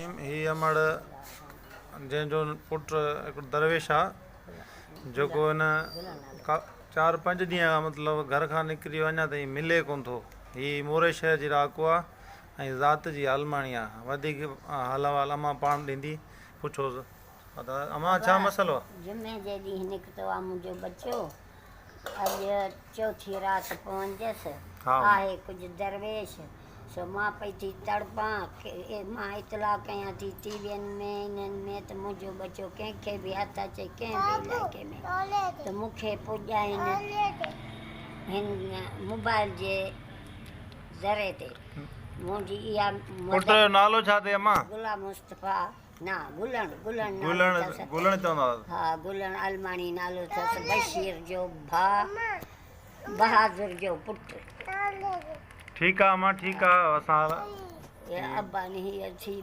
रहीम। ही अमड़ जंहिंजो पुट हिकिड़ो दरवेश आहे जेको हिन 4-5 ॾींहं खां मतिलबु घर खां निकिरी अञा ताईं मिले कोन थो। हीअ मोरे शहर जी रहाको आहे ऐं ज़ात जी आलमाणी आहे। वधीक हाल अहिवाल अम्मा पाण ॾींदी, पुछोसि। अम्मा छा मसइलो आहे? जुमे जे ॾींहुं निकितो आहे मुंहिंजो बचो। अॼु चौथी राति पहुंचसि। आहे कुझु दरवेश सो मां पई थी तड़पां। मां इतला कयां थी टीवियुनि में इन्हनि में त मुंहिंजो बचो कंहिंखे बि हथ अचे कंहिं बि इलाइक़े में त मूंखे पुॼाइनि हिन मोबाइल जे ज़रिए ते। मुंहिंजी इहा पुट जो नालो छा अथई अम्मा? गुलाम मुस्तफ़ा ना गुलण चवंदा? हा, गुलण अलमाणी नालो अथसि। बशीर जो भाउ, बहादुर जो पुटु। ठीकु आहे अम्मा, ठीकु आहे। असां अब्बा ने हीअ थी